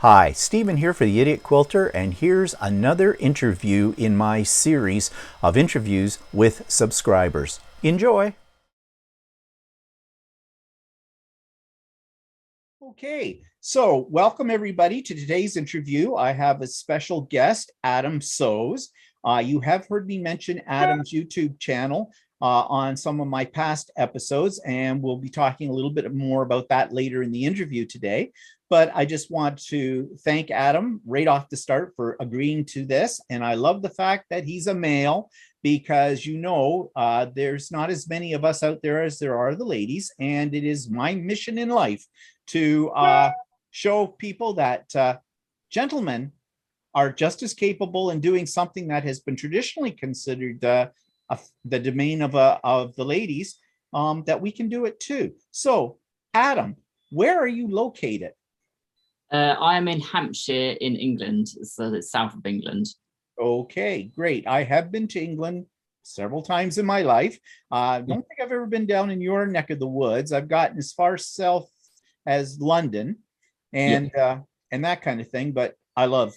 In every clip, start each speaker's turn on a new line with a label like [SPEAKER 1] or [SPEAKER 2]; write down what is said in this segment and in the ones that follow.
[SPEAKER 1] Hi, Stephen here for the Idiot Quilter, and here's another interview in my series of interviews with subscribers. Enjoy! Okay, so welcome everybody to today's interview. I have a special guest, Adam Sewist. You have heard me mention Adam's YouTube channel on some of my past episodes, and we'll be talking a little bit more about that later in the interview today. But I just want to thank Adam right off the start for agreeing to this. And I love the fact that he's a male because, there's not as many of us out there as there are the ladies. And it is my mission in life to show people that gentlemen are just as capable in doing something that has been traditionally considered the domain of the ladies, that we can do it too. So, Adam, where are you located?
[SPEAKER 2] I am in Hampshire in England, so it's south of England.
[SPEAKER 1] Okay, great. I have been to England several times in my life. I don't think I've ever been down in your neck of the woods. I've gotten as far south as London and that kind of thing, but I love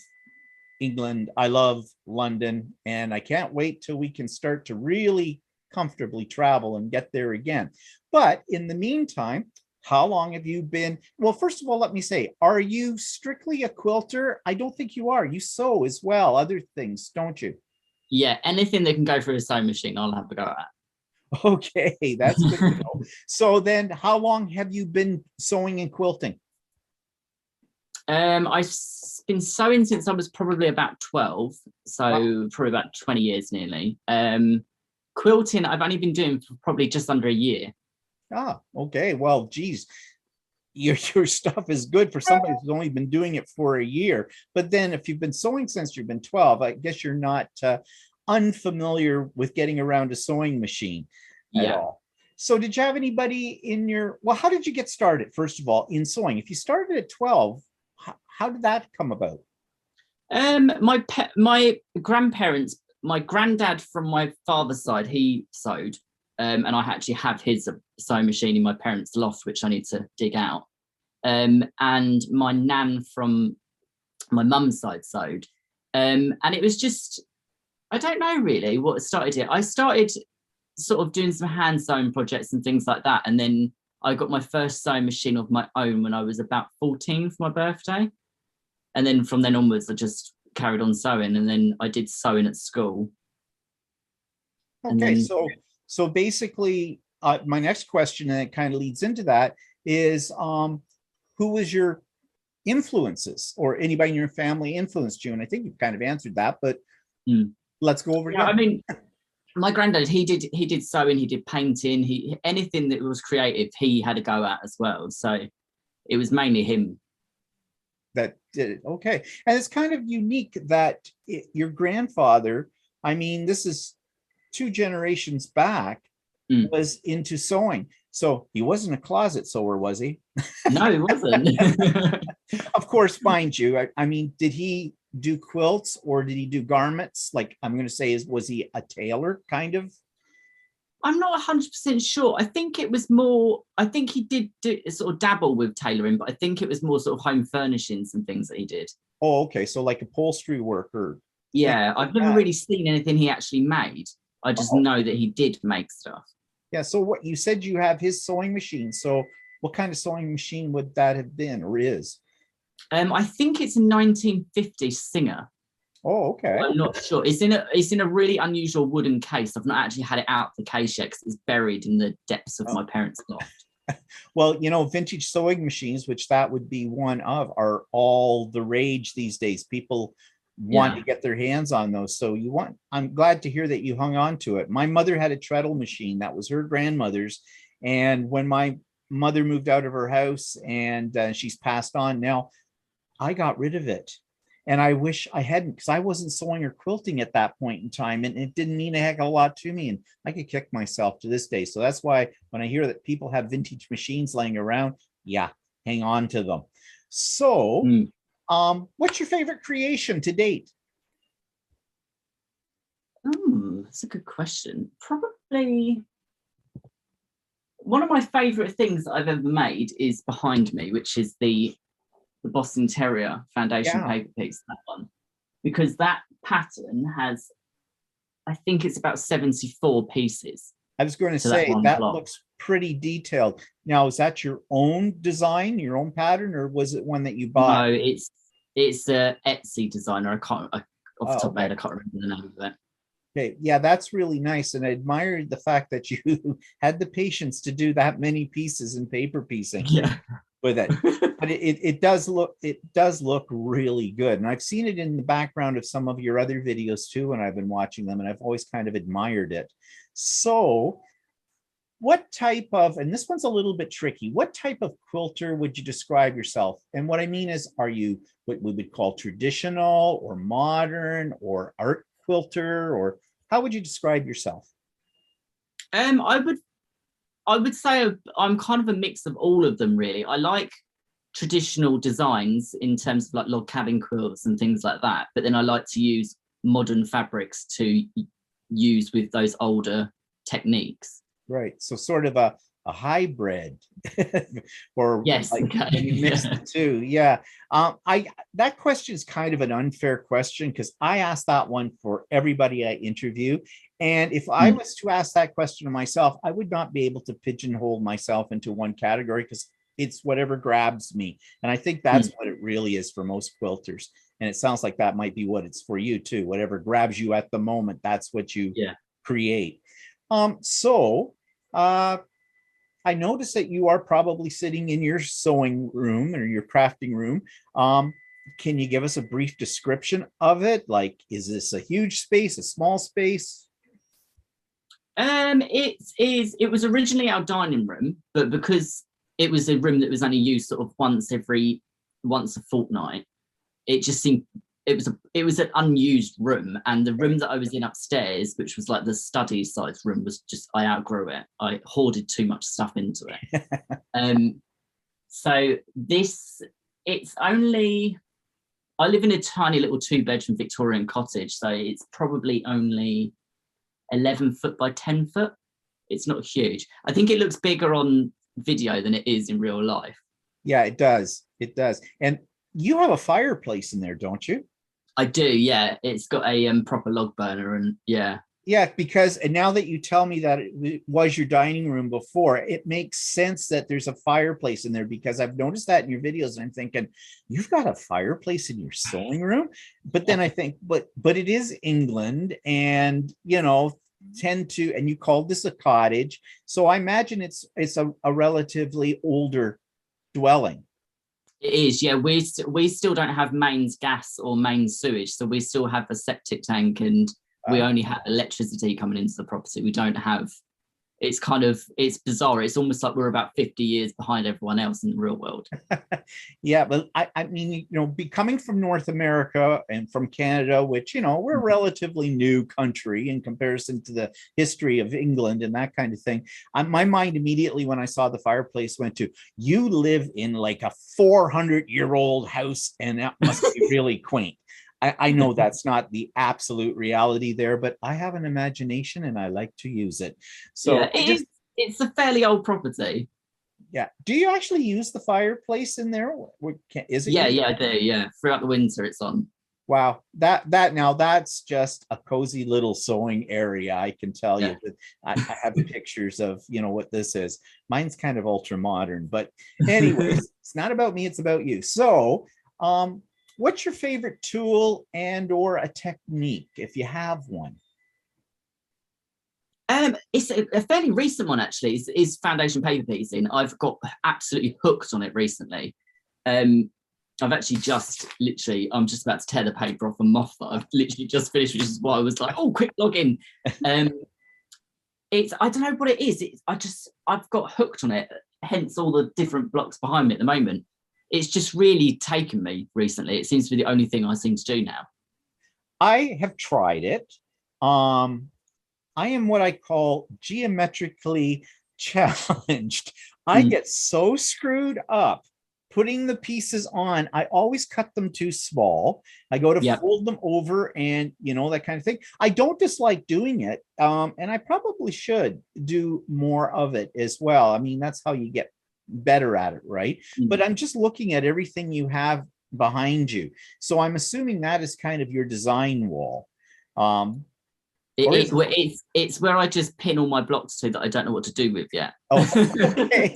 [SPEAKER 1] England. I love London, and I can't wait till we can start to really comfortably travel and get there again. But in the meantime, how long have you been? Well, first of all, let me say, are you strictly a quilter? I don't think you are. You sew as well, other things, don't you?
[SPEAKER 2] Yeah, anything that can go through a sewing machine, I'll have a go at.
[SPEAKER 1] Okay, that's good to know. So then how long have you been sewing and quilting?
[SPEAKER 2] I've been sewing since I was probably about 12, so probably about 20 years nearly. Quilting, I've only been doing for probably just under a year.
[SPEAKER 1] Okay. Well, geez, your stuff is good for somebody who's only been doing it for a year. But then if you've been sewing since you've been 12, I guess you're not unfamiliar with getting around a sewing machine at all. So did you have anybody in well, how did you get started, first of all, in sewing? If you started at 12, how did that come about?
[SPEAKER 2] My grandparents, my granddad from my father's side, he sewed. And I actually have his sewing machine in my parents' loft, which I need to dig out. And my nan from my mum's side sewed. And it was just, I don't know really what started it. I started sort of doing some hand sewing projects and things like that. And then I got my first sewing machine of my own when I was about 14 for my birthday. And then from then onwards, I just carried on sewing. And then I did sewing at school.
[SPEAKER 1] Okay, so basically, my next question, and it kind of leads into that, is who was your influences, or anybody in your family influenced you? And I think you've kind of answered that, but let's go over it.
[SPEAKER 2] I mean, my granddad, he did sewing, he did painting, anything that was creative, he had a go at as well. So it was mainly him
[SPEAKER 1] that did it. Okay, and it's kind of unique that your grandfather, I mean, this is 2 generations back, was into sewing. So he wasn't a closet sewer, was he?
[SPEAKER 2] No, he wasn't.
[SPEAKER 1] Of course, mind you, I mean, did he do quilts or did he do garments? Like, I'm going to say, was he a tailor kind of?
[SPEAKER 2] I'm not 100% sure. I think it was more, I think he did sort of dabble with tailoring, but I think it was more sort of home furnishings and things that he did.
[SPEAKER 1] Oh, okay. So like upholstery work or.
[SPEAKER 2] Yeah, I've never really seen anything he actually made. I just know that he did make stuff.
[SPEAKER 1] Yeah. So what you said, you have his sewing machine. So what kind of sewing machine would that have been, or is?
[SPEAKER 2] I think it's a 1950 Singer.
[SPEAKER 1] Oh, okay.
[SPEAKER 2] I'm not sure. It's in a really unusual wooden case. I've not actually had it out of the case yet because it's buried in the depths of my parents' loft.
[SPEAKER 1] Well, vintage sewing machines, which that would be one of, are all the rage these days. People want to get their hands on those. So I'm glad to hear that you hung on to it. My mother had a treadle machine that was her grandmother's. And when my mother moved out of her house and she's passed on now, I got rid of it. And I wish I hadn't, because I wasn't sewing or quilting at that point in time. And it didn't mean a heck of a lot to me. And I could kick myself to this day. So that's why when I hear that people have vintage machines laying around, hang on to them. So what's your favorite creation to date?
[SPEAKER 2] That's a good question. Probably one of my favorite things that I've ever made is behind me, which is the the Boston Terrier foundation
[SPEAKER 1] Yeah.
[SPEAKER 2] paper piece, that one, because that pattern has, I think it's about 74 pieces
[SPEAKER 1] I was going to
[SPEAKER 2] to that
[SPEAKER 1] say
[SPEAKER 2] one
[SPEAKER 1] that
[SPEAKER 2] block.
[SPEAKER 1] looks pretty detailed. Now, is that your own design, your own pattern, or was it one that you bought?
[SPEAKER 2] No, it's a Etsy designer. Off the
[SPEAKER 1] Oh,
[SPEAKER 2] top of my
[SPEAKER 1] okay.
[SPEAKER 2] head, I can't remember the name of it.
[SPEAKER 1] Okay, yeah, that's really nice, and I admired the fact that you had the patience to do that many pieces in paper piecing
[SPEAKER 2] Yeah.
[SPEAKER 1] with it. But it does look really good, and I've seen it in the background of some of your other videos too, when I've been watching them, and I've always kind of admired it. So, what type of, and this one's a little bit tricky, what type of quilter would you describe yourself? And what I mean is, are you what we would call traditional or modern or art quilter, or how would you describe yourself?
[SPEAKER 2] I would say I'm kind of a mix of all of them, really. I like traditional designs in terms of like log cabin quilts and things like that, but then I like to use modern fabrics to use with those older techniques.
[SPEAKER 1] Right. So sort of a hybrid or
[SPEAKER 2] Yes,
[SPEAKER 1] like
[SPEAKER 2] okay.
[SPEAKER 1] when you mix the two. Yeah. I that question is kind of an unfair question because I ask that one for everybody I interview. And if I was to ask that question to myself, I would not be able to pigeonhole myself into one category because it's whatever grabs me. And I think that's what it really is for most quilters. And it sounds like that might be what it's for you too. Whatever grabs you at the moment, that's what you create. So I noticed that you are probably sitting in your sewing room or your crafting room. Can you give us a brief description of it? Like, is this a huge space, a small space?
[SPEAKER 2] It was originally our dining room, but because it was a room that was only used sort of once a fortnight, it just seemed it was an unused room, and the room that I was in upstairs, which was like the study size room, was just, I outgrew it. I hoarded too much stuff into it. So it's only, I live in a tiny little 2-bedroom Victorian cottage, so it's probably only 11 foot by 10 foot. It's not huge. I think it looks bigger on video than it is in real life.
[SPEAKER 1] Yeah, it does. It does. And you have a fireplace in there, don't you?
[SPEAKER 2] I do, yeah. It's got a proper log burner, and yeah.
[SPEAKER 1] Yeah, because and now that you tell me that it was your dining room before, it makes sense that there's a fireplace in there because I've noticed that in your videos and I'm thinking, you've got a fireplace in your sewing room. But then I think, but it is England, and tend to, and you called this a cottage. So I imagine it's a relatively older dwelling.
[SPEAKER 2] It is, yeah. We still don't have mains gas or mains sewage, so we still have a septic tank, and we only have electricity coming into the property. We don't have. It's bizarre. It's almost like we're about 50 years behind everyone else in the real world.
[SPEAKER 1] Yeah, but I mean, be coming from North America and from Canada, which, we're a relatively new country in comparison to the history of England and that kind of thing. My mind immediately when I saw the fireplace went to, you live in like a 400-year-old house, and that must be really quaint. I know that's not the absolute reality there, but I have an imagination and I like to use it. So
[SPEAKER 2] yeah, it's a fairly old property.
[SPEAKER 1] Yeah. Do you actually use the fireplace in there? Is it?
[SPEAKER 2] Yeah, I do. Yeah, throughout the winter, it's on.
[SPEAKER 1] Wow, that now that's just a cozy little sewing area. I can tell you that I have pictures of what this is. Mine's kind of ultra modern, but anyways, it's not about me. It's about you. So, what's your favorite tool and or a technique if you have one?
[SPEAKER 2] It's a fairly recent one actually. Is foundation paper piecing. I've got absolutely hooked on it recently. I've actually I'm just about to tear the paper off a moth that I've literally just finished, which is why I was like, oh, quick login. I don't know what it is. I've got hooked on it. Hence all the different blocks behind me at the moment. It's just really taken me recently. It seems to be the only thing I seem to do now.
[SPEAKER 1] I have tried it. I am what I call geometrically challenged. I get so screwed up putting the pieces on. I always cut them too small. I go to fold them over and that kind of thing. I don't dislike doing it. And I probably should do more of it as well. I mean, that's how you get better at it, right?
[SPEAKER 2] Mm.
[SPEAKER 1] But I'm just looking at everything you have behind you. So I'm assuming that is kind of your design wall.
[SPEAKER 2] It's where I just pin all my blocks to that I don't know what to do with yet.
[SPEAKER 1] Oh, okay.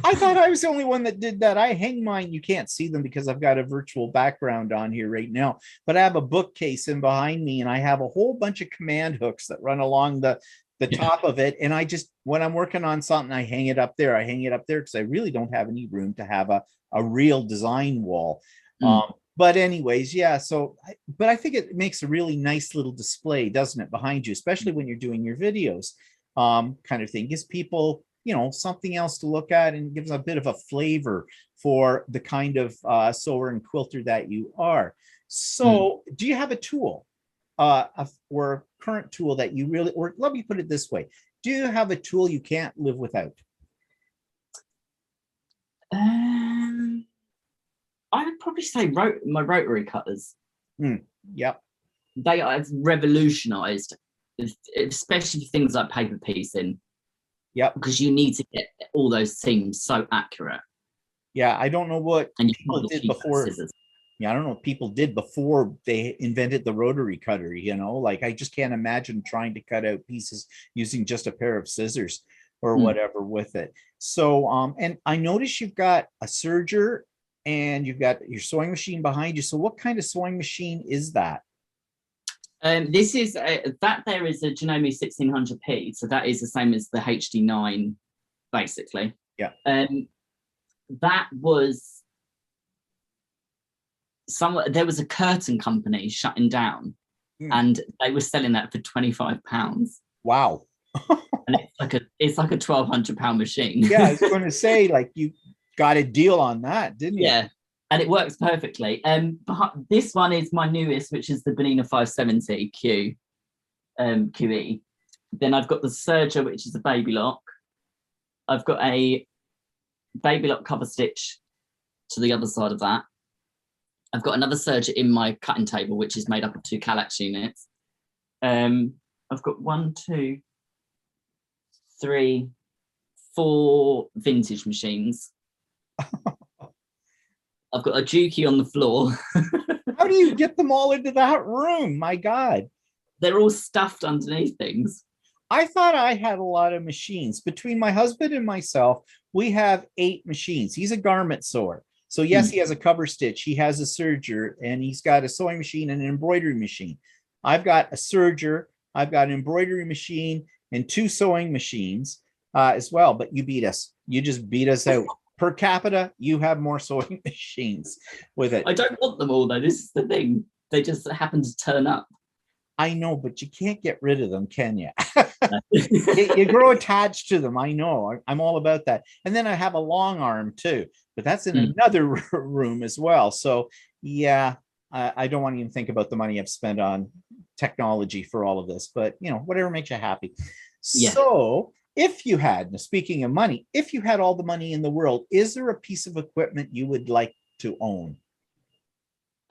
[SPEAKER 1] I thought I was the only one that did that. I hang mine. You can't see them because I've got a virtual background on here right now, but I have a bookcase in behind me and I have a whole bunch of command hooks that run along the top of it. And I just, when I'm working on something, I hang it up there. I hang it up there because I really don't have any room to have a real design wall. But anyways, yeah. So, but I think it makes a really nice little display, doesn't it, behind you, especially when you're doing your videos, kind of thing. Gives people, you know, something else to look at and gives a bit of a flavor for the kind of sewer and quilter that you are. So, do you have a tool, or a current tool that you really, or let me put it this way: do you have a tool you can't live without?
[SPEAKER 2] I would probably say my rotary cutters.
[SPEAKER 1] Yep.
[SPEAKER 2] They have revolutionized, especially things like paper piecing.
[SPEAKER 1] Yep.
[SPEAKER 2] Because you need to get all those seams so accurate.
[SPEAKER 1] Yeah, I don't know what
[SPEAKER 2] people
[SPEAKER 1] did before. Yeah, I don't know what people did before they invented the rotary cutter, you know, like I just can't imagine trying to cut out pieces using just a pair of scissors or whatever with it. So, and I noticed you've got a serger and you've got your sewing machine behind you. So what kind of sewing machine is that?
[SPEAKER 2] This is that there is a Janome 1600p. So that is the same as the HD9, basically.
[SPEAKER 1] Yeah.
[SPEAKER 2] That was there was a curtain company shutting down and they were selling that for £25.
[SPEAKER 1] Wow.
[SPEAKER 2] And it's like a £1,200 machine.
[SPEAKER 1] Yeah, I was going to say, like, you got a deal on that, didn't you?
[SPEAKER 2] Yeah, and it works perfectly. But this one is my newest, which is the Bonina 570 Q, QE. Then I've got the serger, which is a baby lock. I've got a baby lock cover stitch to the other side of that. I've got another serger in my cutting table, which is made up of 2 Kallax units. I've got 1, 2, 3, 4 vintage machines. I've got a Juki on the floor.
[SPEAKER 1] How do you get them all into that room? My God.
[SPEAKER 2] They're all stuffed underneath things.
[SPEAKER 1] I thought I had a lot of machines. Between my husband and myself, we have 8 machines. He's a garment sewer. So yes, he has a cover stitch, he has a serger, and he's got a sewing machine and an embroidery machine. I've got a serger, I've got an embroidery machine and 2 sewing machines as well. But you beat us. You just beat us out. Per capita, you have more sewing machines with it.
[SPEAKER 2] I don't want them all, though. This is the thing. They just happen to turn up.
[SPEAKER 1] I know, but you can't get rid of them, can you? You grow attached to them. I know. I'm all about that. And then I have a long arm too, but that's in another room as well. So yeah, I don't want to even think about the money I've spent on technology for all of this, but you know, whatever makes you happy. Yeah. So if you had, speaking of money, if you had all the money in the world, is there a piece of equipment you would like to own?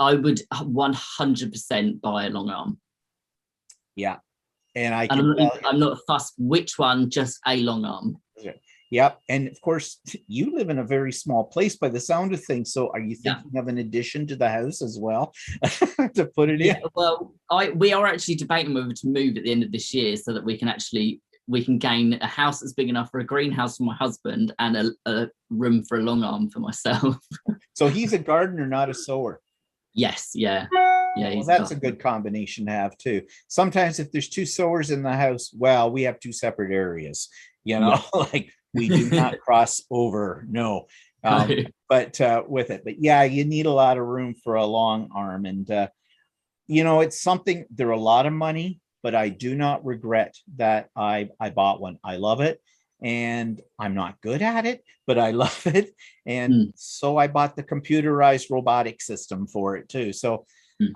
[SPEAKER 2] I would 100% buy a long arm.
[SPEAKER 1] Yeah. And
[SPEAKER 2] I'm not fussed which one, just a long arm.
[SPEAKER 1] Yep. And of course, you live in a very small place by the sound of things. So are you thinking of an addition to the house as well to put it in?
[SPEAKER 2] Well, we are actually debating whether to move at the end of this year so that we can gain a house that's big enough for a greenhouse for my husband and a room for a long arm for myself.
[SPEAKER 1] So he's a gardener, not a sewer.
[SPEAKER 2] Yes. Yeah. Yeah,
[SPEAKER 1] well, that's a good combination to have too. Sometimes if there's 2 sewers in the house, well, we have 2 separate areas, you know, like we do not cross over. No. But with it, but yeah, you need a lot of room for a long arm. And, you know, it's something, they're a lot of money, but I do not regret that I bought one. I love it. And I'm not good at it, but I love it. And so I bought the computerized robotic system for it too. So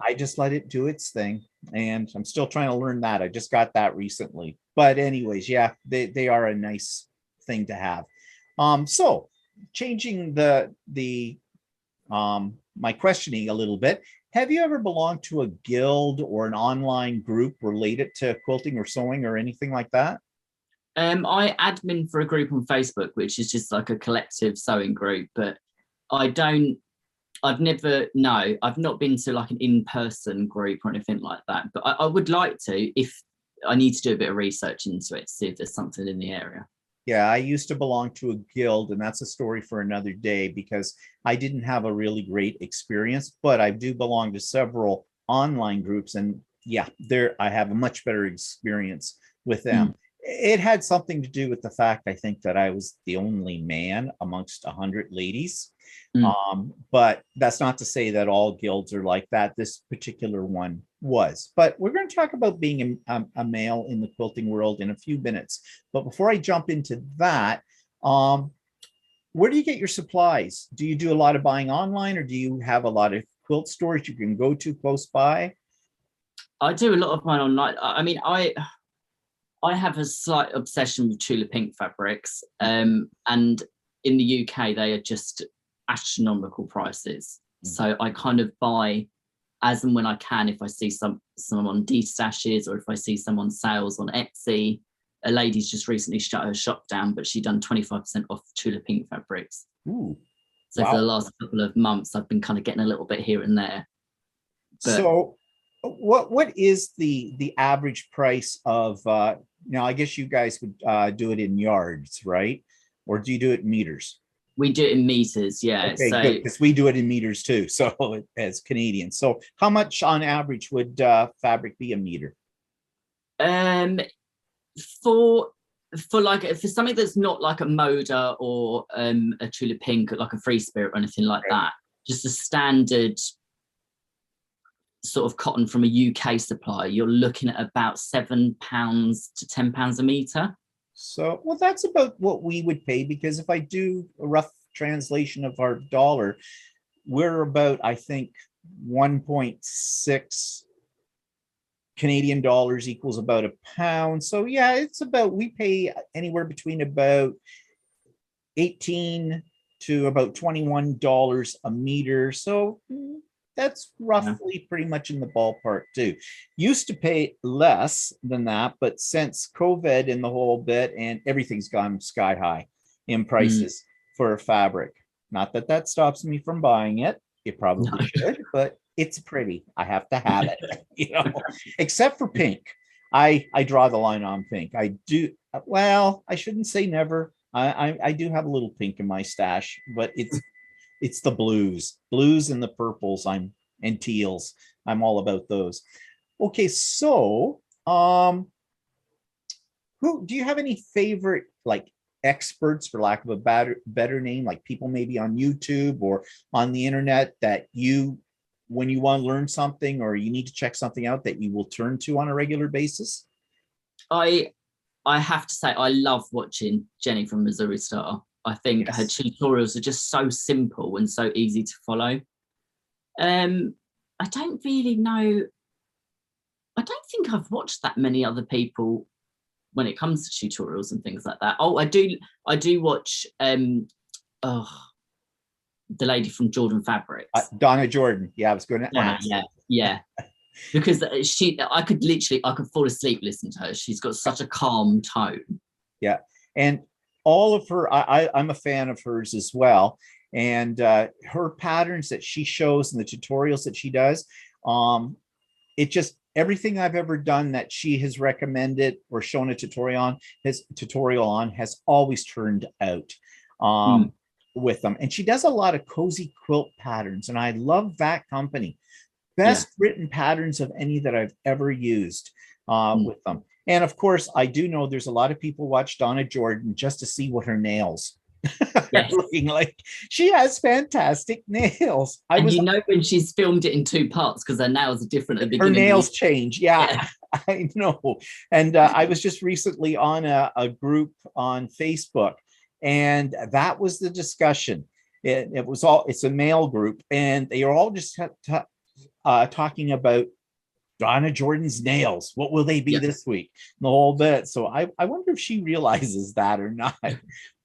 [SPEAKER 1] I just let it do its thing. And I'm still trying to learn that. I just got that recently. But anyways, yeah, they are a nice thing to have. So changing my questioning a little bit, have you ever belonged to a guild or an online group related to quilting or sewing or anything like that?
[SPEAKER 2] I admin for a group on Facebook, which is just like a collective sewing group, but I've not been to like an in-person group or anything like that, but I would like to, if I need to do a bit of research into it to see if there's something in the area.
[SPEAKER 1] Yeah, I used to belong to a guild, and that's a story for another day because I didn't have a really great experience, but I do belong to several online groups, and yeah, there I have a much better experience with them.
[SPEAKER 2] Mm.
[SPEAKER 1] It had something to do with the fact I think that I was the only man amongst 100 ladies.
[SPEAKER 2] Mm.
[SPEAKER 1] But that's not to say that all guilds are like that. This particular one was. But we're going to talk about being a male in the quilting world in a few minutes. But before I jump into that, where do you get your supplies? Do you do a lot of buying online, or do you have a lot of quilt stores you can go to close by?
[SPEAKER 2] I do a lot of mine online. I mean, I have a slight obsession with Tula Pink fabrics, and in the UK they are just astronomical prices. So I kind of buy as and when I can. If I see some on D-stashes, or if I see some on sales on Etsy. A lady's just recently shut her shop down, but she done 25% off Tula Pink fabrics.
[SPEAKER 1] Ooh,
[SPEAKER 2] so
[SPEAKER 1] wow.
[SPEAKER 2] For the last couple of months, I've been kind of getting a little bit here and there. But
[SPEAKER 1] so what is the average price of now I guess you guys would do it in yards, right? Or do you do it in meters?
[SPEAKER 2] we do it in meters, yeah.
[SPEAKER 1] Okay,
[SPEAKER 2] So
[SPEAKER 1] good, because we do it in meters too, so as Canadians. So how much on average would fabric be a meter?
[SPEAKER 2] For for something that's not like a Moda or a Tula Pink, like a Free Spirit or anything like that, just a standard sort of cotton from a UK supplier, you're looking at about £7 to £10 a meter.
[SPEAKER 1] So, well, that's about what we would pay, because if I do a rough translation of our dollar, we're about, I think, 1.6 Canadian dollars equals about a pound. So yeah, it's about, we pay anywhere between about 18 to about $21 a meter. So that's roughly pretty much in the ballpark too. Used to pay less than that, but since COVID and the whole bit, and everything's gone sky high in prices for fabric. Not that that stops me from buying it. It probably should, but it's pretty. I have to have it, except for pink. I draw the line on pink. I do. Well, I shouldn't say never. I do have a little pink in my stash, but it's the blues and the purples. And teals. I'm all about those. Okay, so who do you have any favorite like experts, for lack of a better name, like people maybe on YouTube or on the internet that you, when you want to learn something or you need to check something out, that you will turn to on a regular basis?
[SPEAKER 2] I have to say I love watching Jenny from Missouri Star. I think her tutorials are just so simple and so easy to follow. I don't really know. I don't think I've watched that many other people when it comes to tutorials and things like that. Oh, I do watch the lady from Jordan Fabrics.
[SPEAKER 1] Donna Jordan. Yeah, I was going to
[SPEAKER 2] yeah. Because I could fall asleep listening to her. She's got such a calm tone.
[SPEAKER 1] Yeah. And all of her, I'm a fan of hers as well. And her patterns that she shows and the tutorials that she does, it just, everything I've ever done that she has recommended or shown a tutorial on has always turned out with them. And she does a lot of cozy quilt patterns, and I love that company. Best written patterns of any that I've ever used with them. And of course, I do know there's a lot of people watch Donna Jordan just to see what her nails are looking like. She has fantastic nails.
[SPEAKER 2] When she's filmed it in 2 parts because her nails are different at the beginning.
[SPEAKER 1] Her nails change. Yeah, I know. And I was just recently on a group on Facebook, and that was the discussion. It's a male group, and they are all just talking about Donna Jordan's nails. What will they be this week? The whole bit. So I wonder if she realizes that or not.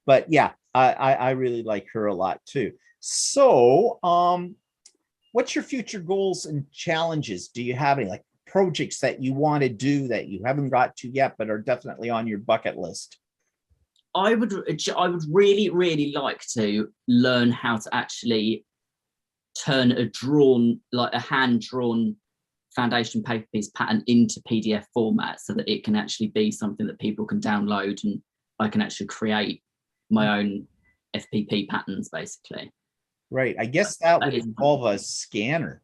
[SPEAKER 1] But yeah, I really like her a lot too. So what's your future goals and challenges? Do you have any like projects that you want to do that you haven't got to yet, but are definitely on your bucket list?
[SPEAKER 2] I would really like to learn how to actually turn a hand-drawn foundation paper piece pattern into PDF format so that it can actually be something that people can download, and I can actually create my own FPP patterns, basically.
[SPEAKER 1] Right. I guess that would involve a scanner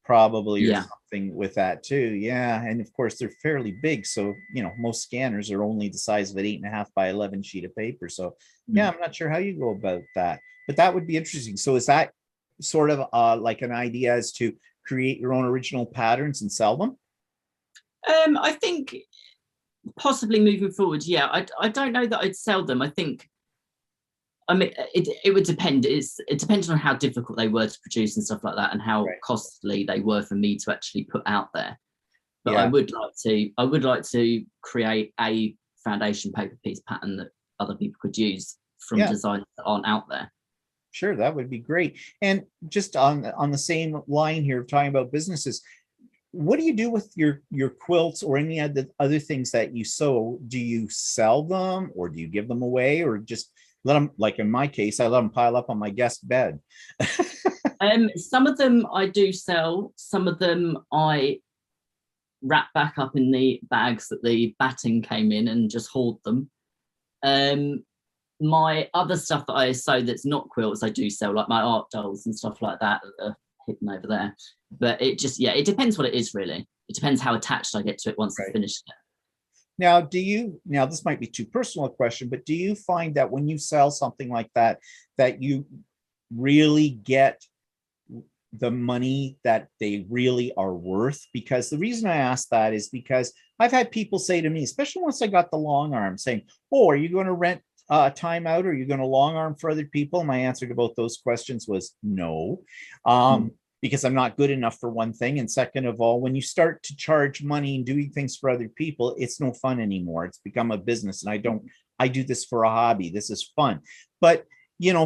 [SPEAKER 1] probably, or
[SPEAKER 2] Yeah.
[SPEAKER 1] something with that too. Yeah. And of course they're fairly big. So, most scanners are only the size of an 8.5 by 11 sheet of paper. So yeah, I'm not sure how you go about that, but that would be interesting. So is that sort of like an idea as to create your own original patterns and sell them?
[SPEAKER 2] I think possibly moving forward. Yeah. I don't know that I'd sell them. I mean, it would depend. It depends on how difficult they were to produce and stuff like that, and how costly they were for me to actually put out there. But yeah. I would like to create a foundation paper piece pattern that other people could use from designs that aren't out there.
[SPEAKER 1] Sure, that would be great. And just on the same line here of talking about businesses, what do you do with your quilts or any of the other things that you sew? Do you sell them, or do you give them away, or just let them, like in my case, I let them pile up on my guest bed?
[SPEAKER 2] Some of them I do sell. Some of them I wrap back up in the bags that the batting came in and just hoard them. My other stuff that I sew that's not quilts, I do sell, like my art dolls and stuff like that are hidden over there. But it depends what it is, really. It depends how attached I get to it once I've finished it.
[SPEAKER 1] Now, this might be too personal a question, but do you find that when you sell something like that, that you really get the money that they really are worth? Because the reason I ask that is because I've had people say to me, especially once I got the long arm, saying, oh, are you going to rent time out, or are you going to long arm for other people? My answer to both those questions was no. Because I'm not good enough, for one thing. And second of all, when you start to charge money and doing things for other people, it's no fun anymore. It's become a business. And I do this for a hobby. This is fun. But,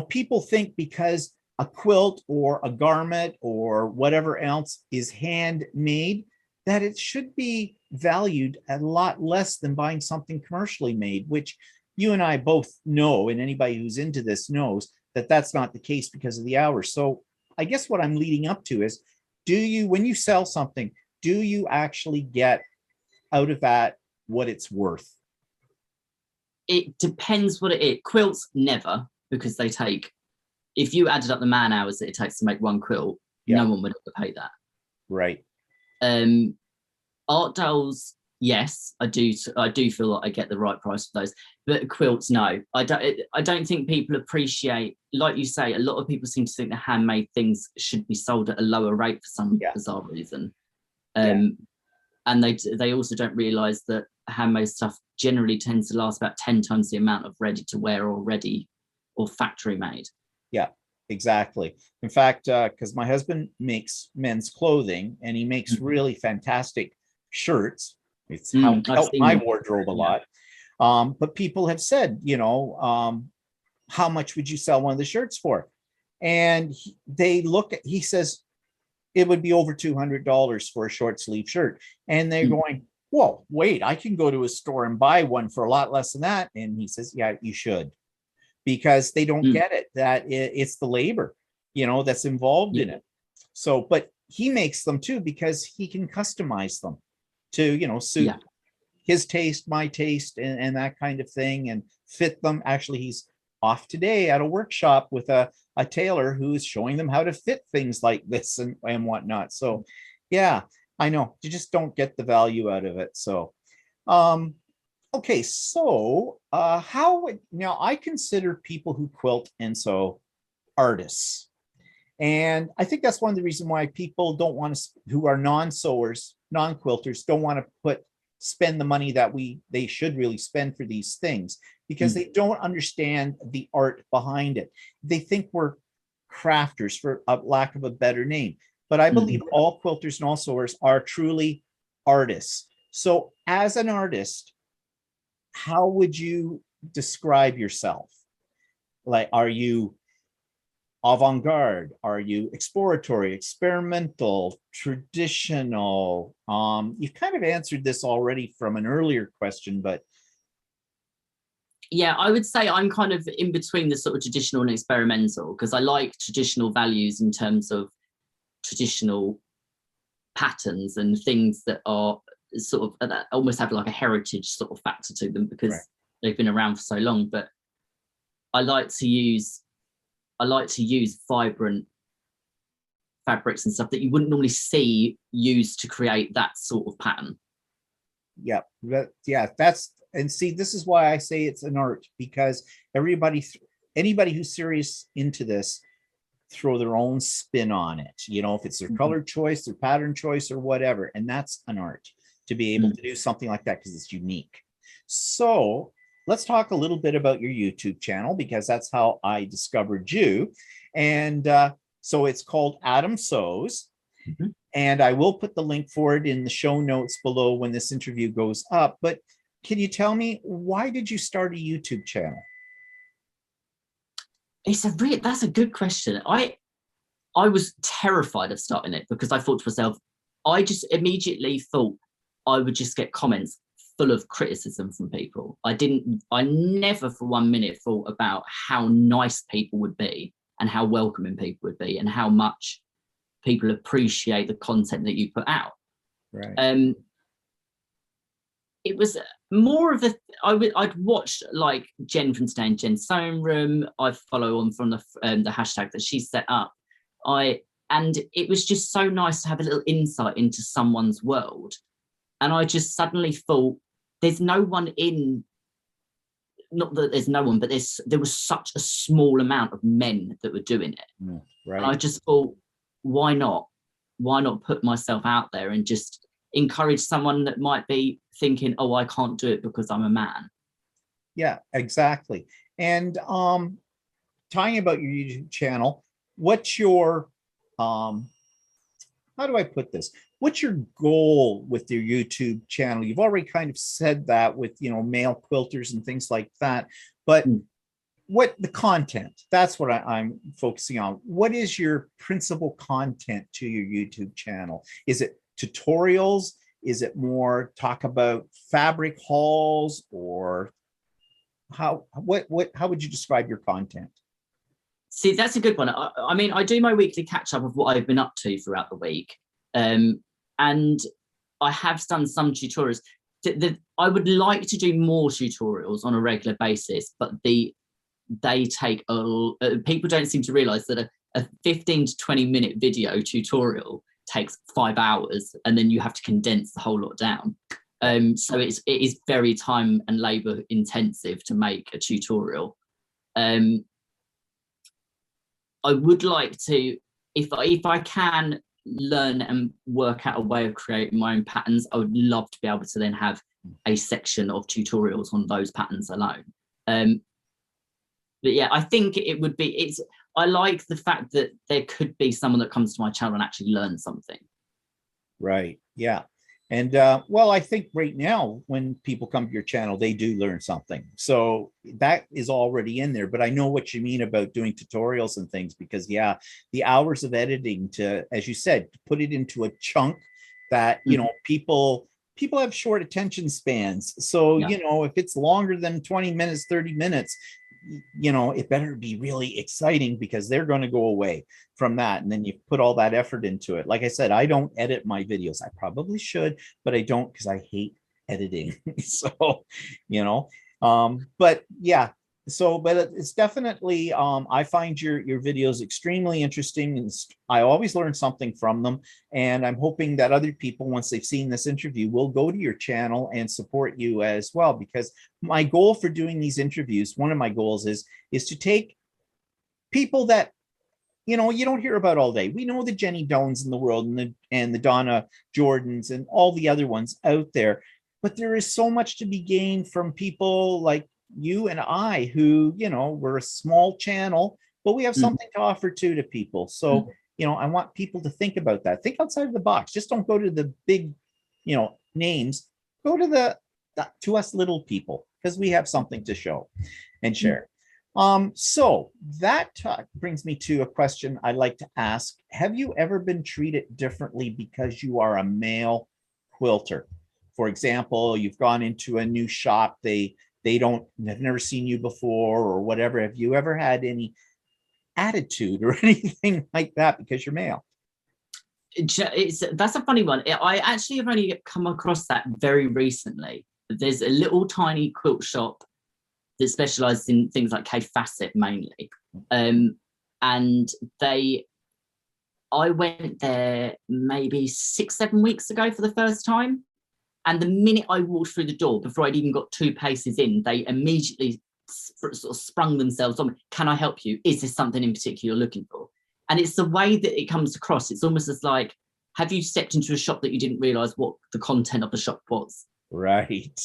[SPEAKER 1] people think because a quilt or a garment or whatever else is handmade, that it should be valued a lot less than buying something commercially made, which you and I both know, and anybody who's into this knows that that's not the case because of the hours. So I guess what I'm leading up to is, when you sell something, do you actually get out of that what it's worth?
[SPEAKER 2] It depends what it is. Quilts, never, because if you added up the man hours that it takes to make one quilt, no one would ever pay that.
[SPEAKER 1] Right.
[SPEAKER 2] Art dolls, yes, I do feel like I get the right price for those. But quilts, no. I don't think people appreciate, like you say, a lot of people seem to think that handmade things should be sold at a lower rate for some bizarre reason. And they also don't realize that handmade stuff generally tends to last about 10 times the amount of ready to wear or factory made. Yeah,
[SPEAKER 1] exactly. In fact, because my husband makes men's clothing, and he makes really fantastic shirts. It's helped my wardrobe a lot. But people have said, how much would you sell one of the shirts for? And he says it would be over $200 for a short sleeve shirt. And they're going, whoa, wait, I can go to a store and buy one for a lot less than that. And he says, yeah, you should, because they don't get it, that it's the labor, that's involved in it. So, but he makes them too, because he can customize them to, suit his taste, my taste, and that kind of thing, and fit them. Actually, he's off today at a workshop with a tailor who's showing them how to fit things like this and whatnot. So yeah, I know you just don't get the value out of it. So okay, so now I consider people who quilt and sew artists, and I think that's one of the reasons why people don't want to, who are non-sewers, non-quilters, don't want to spend the money that they should really spend for these things, because they don't understand the art behind it. They think we're crafters, for a lack of a better name. But I believe all quilters and all sewers are truly artists. So as an artist, how would you describe yourself? Like, are you avant-garde? Are you exploratory, experimental, traditional? You've kind of answered this already from an earlier question, but
[SPEAKER 2] Yeah, I would say I'm kind of in between the sort of traditional and experimental, because I like traditional values in terms of traditional patterns and things that are sort of that almost have like a heritage sort of factor to them, because
[SPEAKER 1] Right.
[SPEAKER 2] they've been around for so long. But I like to use vibrant fabrics and stuff that you wouldn't normally see used to create that sort of pattern.
[SPEAKER 1] Yeah, that's, and see, this is why I say it's an art, because anybody who's serious into this throw their own spin on it, if it's their color choice, their pattern choice, or whatever, and that's an art to be able to do something like that because it's unique. So let's talk a little bit about your YouTube channel, because that's how I discovered you. And so it's called Adam Sews. And I will put the link for it in the show notes below when this interview goes up. But can you tell me, why did you start a YouTube channel?
[SPEAKER 2] That's a good question. I was terrified of starting it, because I thought to myself, I just immediately thought I would just get comments full of criticism from people. I never for 1 minute thought about how nice people would be and how welcoming people would be and how much people appreciate the content that you put out.
[SPEAKER 1] Right.
[SPEAKER 2] It was more of I'd watched like Jen from Stay in Jen's Sewing Room. I follow on from the hashtag that she set up. And it was just so nice to have a little insight into someone's world. And I just suddenly thought, there's no one in, not that there's no one, but there was such a small amount of men that were doing it.
[SPEAKER 1] Right.
[SPEAKER 2] And I just thought, why not put myself out there and just encourage someone that might be thinking, oh, I can't do it because I'm a man.
[SPEAKER 1] Yeah, exactly. And talking about your YouTube channel, what's your how do I put this? What's your goal with your YouTube channel? You've already kind of said that with, male quilters and things like that, but what the content, that's what I'm focusing on. What is your principal content to your YouTube channel? Is it tutorials? Is it more talk about fabric hauls, or how would you describe your content?
[SPEAKER 2] See, that's a good one. I mean, I do my weekly catch up of what I've been up to throughout the week. And I have done some tutorials. I would like to do more tutorials on a regular basis, but they take people don't seem to realize that a 15 to 20 minute video tutorial takes 5 hours, and then you have to condense the whole lot down. So it is very time and labor intensive to make a tutorial. I would like to, if I can learn and work out a way of creating my own patterns, I would love to be able to then have a section of tutorials on those patterns alone. But yeah, I think it would be, I like the fact that there could be someone that comes to my channel and actually learns something.
[SPEAKER 1] Right. Yeah. And well, I think right now when people come to your channel, they do learn something. So that is already in there. But I know what you mean about doing tutorials and things, because yeah, the hours of editing to, as you said, put it into a chunk that, people have short attention spans. So, if it's longer than 20 minutes, 30 minutes, it better be really exciting, because they're going to go away from that. And then you put all that effort into it. Like I said, I don't edit my videos. I probably should, but I don't, because I hate editing. So, but yeah. So, but it's definitely, I find your videos extremely interesting, and I always learn something from them. And I'm hoping that other people, once they've seen this interview, will go to your channel and support you as well. Because my goal for doing these interviews, one of my goals is to take people that, you don't hear about all day. We know the Jenny Doans in the world, and the Donna Jordans and all the other ones out there. But there is so much to be gained from people like you and I, who, we're a small channel, but we have something to offer to people. So, I want people to think about that. Think outside of the box. Just don't go to the big, names. Go to to us little people, because we have something to show and share. So that brings me to a question I like to ask. Have you ever been treated differently because you are a male quilter? For example, you've gone into a new shop, they they've never seen you before or whatever. Have you ever had any attitude or anything like that because you're male?
[SPEAKER 2] That's a funny one. I actually have only come across that very recently. There's a little tiny quilt shop that specializes in things like K facet mainly. And I went there maybe 6-7 weeks ago for the first time. And the minute I walked through the door, before I'd even got 2 paces in, they immediately sort of sprung themselves on me. Can I help you? Is this something in particular you're looking for? And it's the way that it comes across. It's almost as like, have you stepped into a shop that you didn't realize what the content of the shop was?
[SPEAKER 1] Right.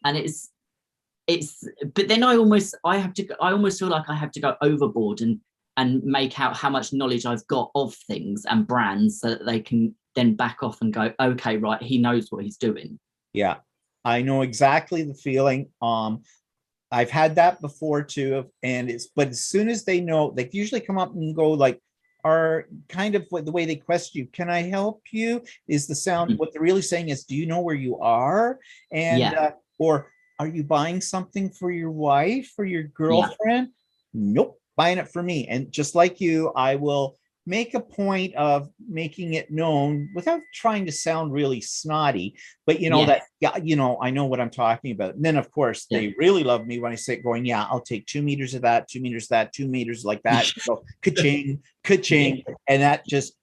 [SPEAKER 2] And but then I almost feel like I have to go overboard and make out how much knowledge I've got of things and brands so that they can then back off and go, okay, right, he knows what he's doing.
[SPEAKER 1] Yeah, I know exactly the feeling. I've had that before too, but as soon as they know, they usually come up and go like, are kind of the way they question you, can I help you? Is the sound, what they're really saying is, do you know where you are? And or are you buying something for your wife or your girlfriend? Nope, buying it for me. And just like you, I will make a point of making it known without trying to sound really snotty, but that, I know what I'm talking about. And then of course they really love me when I say going, yeah, I'll take 2 meters of that, 2 meters of that, 2 meters like that. So ka-ching, ka-ching. And that just,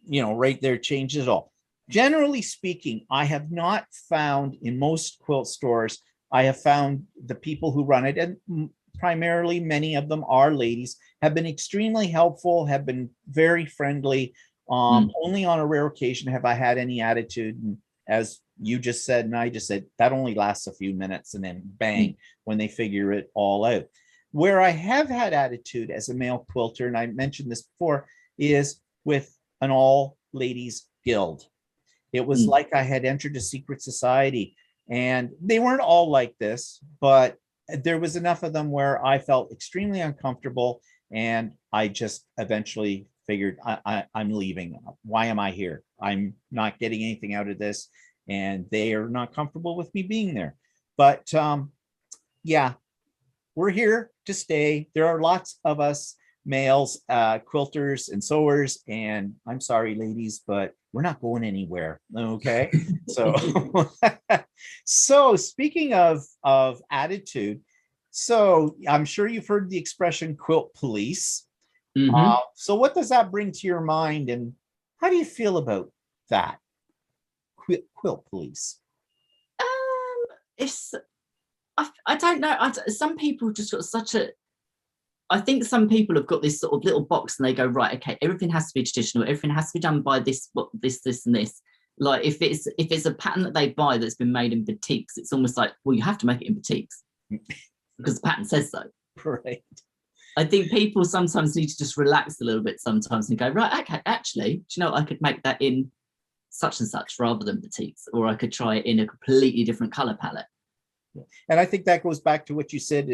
[SPEAKER 1] right there changes it all. Generally speaking, I have not found in most quilt stores, I have found the people who run it, and primarily many of them are ladies, have been extremely helpful, have been very friendly. Only on a rare occasion have I had any attitude. And as you just said, and I just said, that only lasts a few minutes and then bang, when they figure it all out. Where I have had attitude as a male quilter, and I mentioned this before, is with an all ladies guild. It was like I had entered a secret society, and they weren't all like this, but there was enough of them where I felt extremely uncomfortable, and I just eventually figured I'm leaving. Why am I here? I'm not getting anything out of this, and they are not comfortable with me being there. But yeah, we're here to stay. There are lots of us males, quilters and sewers, and I'm sorry, ladies, but we're not going anywhere. Okay. So, so speaking of attitude, so I'm sure you've heard the expression quilt police. So what does that bring to your mind, and how do you feel about that? Quilt police.
[SPEAKER 2] I don't know. Some people just got I think some people have got this sort of little box and they go, right, okay, everything has to be traditional, everything has to be done by this, this and this. Like if it's a pattern that they buy that's been made in boutiques, it's almost like, well, you have to make it in boutiques because the pattern says so.
[SPEAKER 1] Right.
[SPEAKER 2] I think people sometimes need to just relax a little bit sometimes and go, right, okay, actually, do you know what? I could make that in such and such rather than boutiques, or I could try it in a completely different color palette.
[SPEAKER 1] And I think that goes back to what you said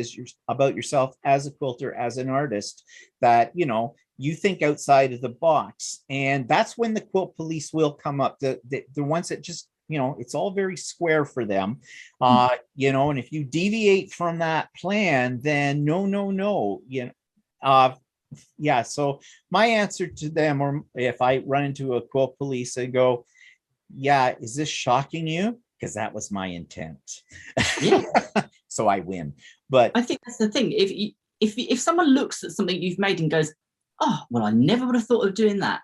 [SPEAKER 1] about yourself as a quilter, as an artist, that, you think outside of the box. And that's when the quilt police will come up. The ones that just, it's all very square for them. And if you deviate from that plan, then no. Yeah. So my answer to them, or if I run into a quilt police and go, yeah, is this shocking you? Because that was my intent.
[SPEAKER 2] Yeah.
[SPEAKER 1] So I win. But
[SPEAKER 2] I think that's the thing. If someone looks at something you've made and goes, oh, well, I never would have thought of doing that.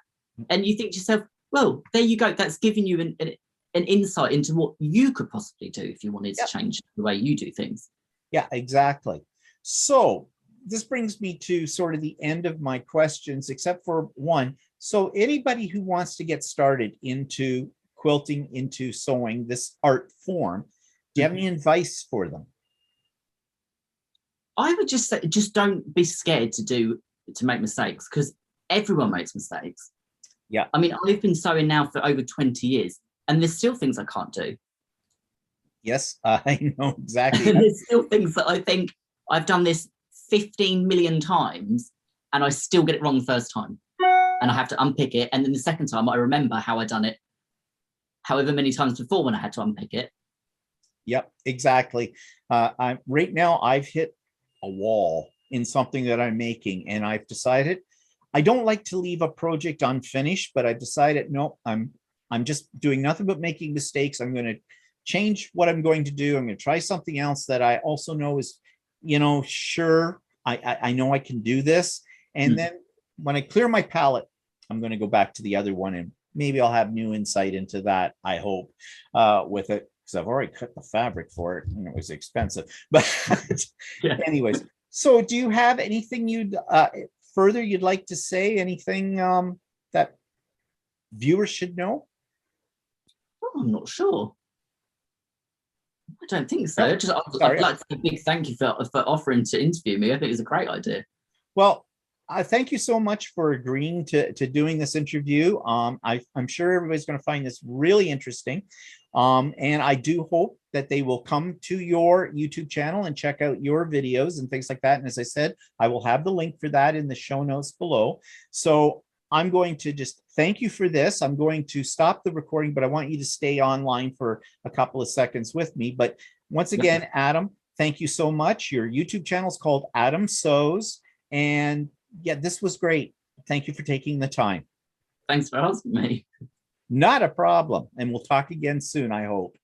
[SPEAKER 2] And you think to yourself, well, there you go. That's giving you an insight into what you could possibly do if you wanted to change the way you do things.
[SPEAKER 1] Yeah, exactly. So this brings me to sort of the end of my questions, except for one. So anybody who wants to get started into quilting, into sewing, this art form, do you have any advice for them?
[SPEAKER 2] I would just say, just don't be scared to make mistakes, because everyone makes mistakes.
[SPEAKER 1] Yeah.
[SPEAKER 2] I mean, I've been sewing now for over 20 years and there's still things I can't do.
[SPEAKER 1] Yes, I know exactly.
[SPEAKER 2] There's still things that I think I've done this 15 million times and I still get it wrong the first time. And I have to unpick it. And then the second time I remember how I done it however many times before when I had to unpick it.
[SPEAKER 1] Yep, exactly. I'm right now I've hit a wall in something that I'm making, and I've decided I don't like to leave a project unfinished, but I've decided no, I'm just doing nothing but making mistakes. I'm going to change what I'm going to do. I'm going to try something else that I also know is, sure, I know I can do this. And then when I clear my palette, I'm going to go back to the other one, and maybe I'll have new insight into that, I hope, with it, because I've already cut the fabric for it and it was expensive. But
[SPEAKER 2] Yeah.
[SPEAKER 1] anyways, so do you have anything further you'd like to say? Anything that viewers should know?
[SPEAKER 2] Oh, I'm not sure. I don't think so.
[SPEAKER 1] Nope.
[SPEAKER 2] I'd like to say a big thank you for offering to interview me. I think it's a great idea.
[SPEAKER 1] Well, I thank you so much for agreeing to doing this interview. I'm sure everybody's going to find this really interesting. And I do hope that they will come to your YouTube channel and check out your videos and things like that. And as I said, I will have the link for that in the show notes below. So I'm going to just thank you for this. I'm going to stop the recording, but I want you to stay online for a couple of seconds with me. But once again, Adam, thank you so much. Your YouTube channel is called Adam Sews. And yeah, this was great. Thank you for taking the time.
[SPEAKER 2] Thanks for asking me.
[SPEAKER 1] Not a problem. And we'll talk again soon, I hope.